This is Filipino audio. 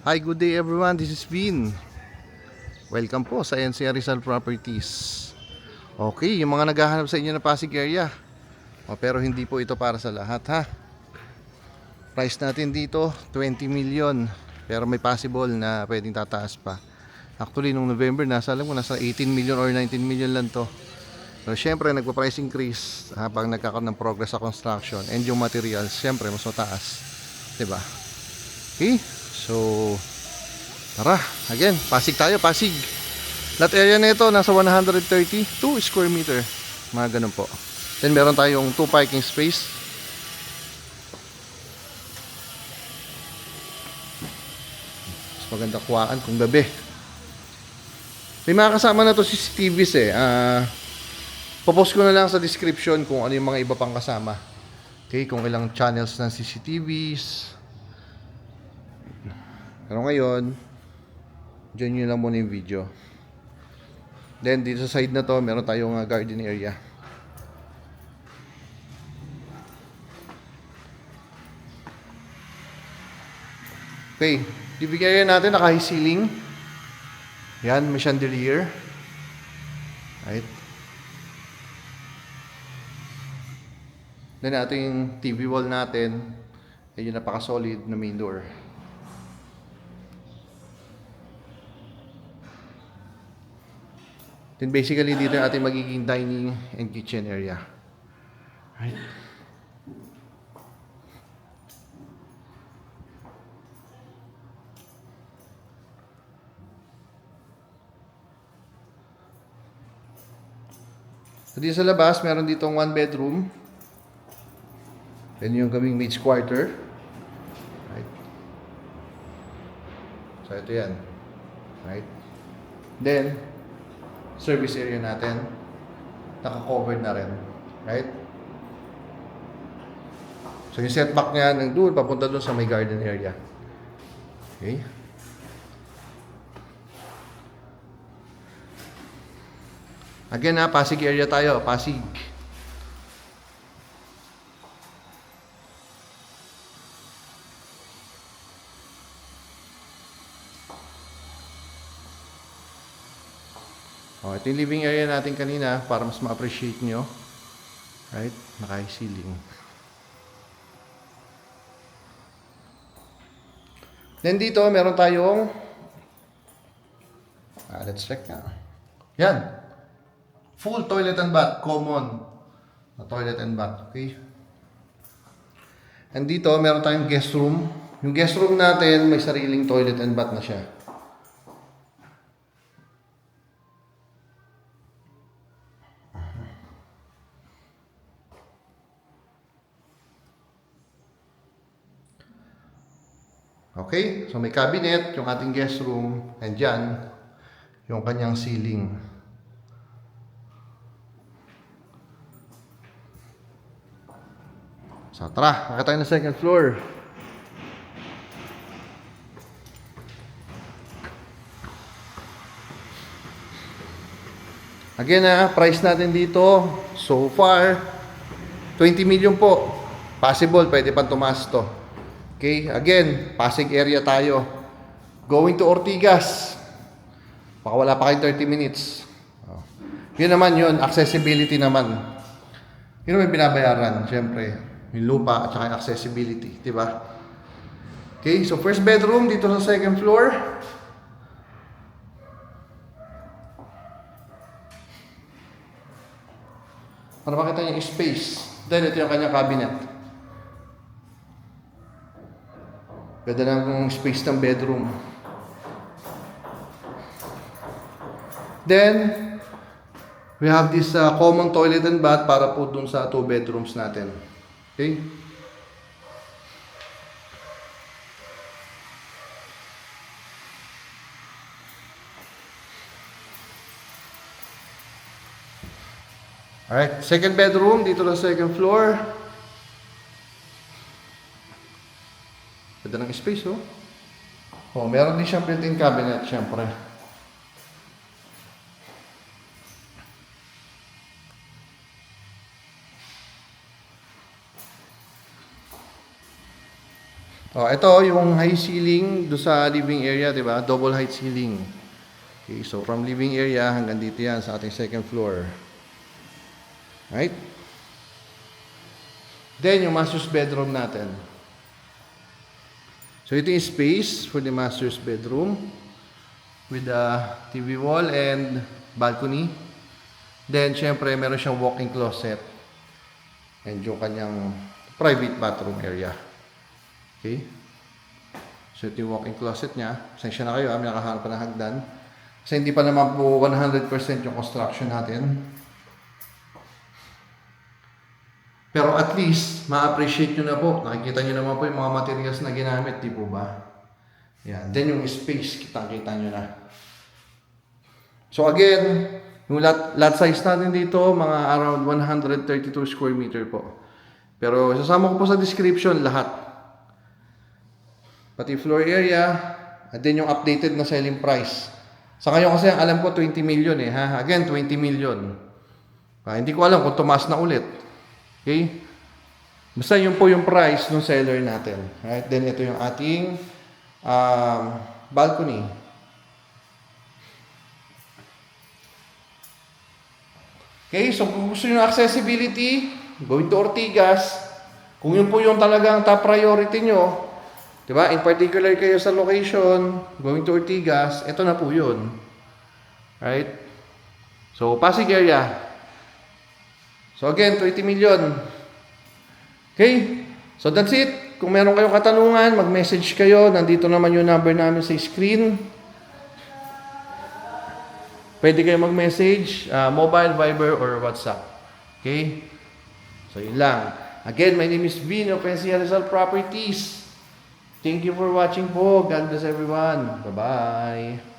Hi, good day everyone. This is Vin. Welcome po sa NCR Rizal Properties. Okay, yung mga naghahanap sa inyo na Pasig area. Pero hindi po ito para sa lahat ha. Price natin dito 20 million. Pero may possible na pwedeng tataas pa. Actually nung November nasa 18 million or 19 million lang to. So syempre nagpa-price increase habang nagkakaroon ng progress sa construction and yung materials syempre mas mataas. 'Di ba? Okay? So tara, again, Pasig tayo, Pasig. Lot area na ito, nasa 132 square meter. Mga ganun po. Then meron tayong 2 parking space. Mas maganda kuhaan kung gabi. May mga kasama na to CCTVs eh. Popost ko na lang sa description kung ano yung mga iba pang kasama. Okay, kung ilang channels ng CCTVs. Pero ngayon, dyan nyo lang muna yung video. Then dito sa side na to, meron tayong garden area. Okay, living area natin naka-high ceiling. Yan, may chandelier. Right. Then ating TV wall natin, ay yung napaka-solid na main door. Then basically dito yung ating magiging dining and kitchen area. Right. So dito sa labas, meron ditong 1 bedroom. Then yung kaming maid's quarter. Right. So ito yan. Right. Then service area natin naka-covered na rin. Right? So yung setback niya ng doon papunta doon sa may garden area. Okay? Again ha, Pasig area tayo, Pasig. Ito yung living area natin kanina para mas ma-appreciate nyo. Right? Naka-high ceiling. Then dito, meron tayong let's check na. Yan. Full toilet and bath. Common na toilet and bath. Okay? And dito, meron tayong guest room. Yung guest room natin, may sariling toilet and bath na siya. Okay? So may cabinet, yung ating guest room, and dyan, yung kanyang ceiling. So tara, nakita tayo na second floor. Again price natin dito, so far, 20 million po. Possible, pwede pang tumaas to. Okay, again, Pasig area tayo. Going to Ortigas. Baka wala pa kayong 30 minutes. Yun naman yun, accessibility naman. Yun naman binabayaran, syempre. Yung lupa at saka yung accessibility, di ba? Okay, so first bedroom dito sa second floor. Para makita niyo yung space. Then ito yung kanyang cabinet. Pwede lang yung space ng bedroom. Then, we have this common toilet and bath para po dun sa 2 bedrooms natin. Okay? Alright, second bedroom dito sa second floor. Ganda ng space, oh. Oh, meron din siyang built-in cabinet, syempre. Oh, ito yung high ceiling do sa living area, 'di ba? Double height ceiling. Okay, so from living area hanggang dito 'yan sa ating second floor. Right? Then yung master's bedroom natin. So ito yung space for the master's bedroom with a TV wall and balcony. Then syempre meron siyang walk-in closet and yung kanyang private bathroom area. Okay? So ito yung walk-in closet niya. Pasensya na kayo, may nakahanap pa ng hagdan. Kasi hindi pa naman po 100% yung construction natin. Pero at least, ma-appreciate nyo na po. Nakikita nyo naman po yung mga materials na ginamit, di po ba? Yan. Then yung space, kitang-kita nyo na. So again, yung lot size natin dito, mga around 132 square meter po. Pero sasama ko po sa description lahat. Pati floor area, at then yung updated na selling price. Sa ngayon kasi alam ko 20 million eh. Ha? Again, 20 million. Hindi ko alam kung tumaas na ulit. Okay? Basta yun po yung price ng seller natin. Right? Then ito yung ating balcony. Okay, so kung gusto nyo ng accessibility, going to Ortigas. Kung yun po yung talagang top priority nyo, diba? In particular kayo sa location, going to Ortigas, ito na po yun. Right? So, Pasig area. So again, 20 million. Okay? So that's it. Kung meron kayong katanungan, mag-message kayo. Nandito naman yung number namin sa screen. Pwede kayo mag-message, mobile, Viber, or WhatsApp. Okay? So yun lang. Again, my name is Vin of NCR Rizal Properties. Thank you for watching po. God bless everyone. Bye-bye.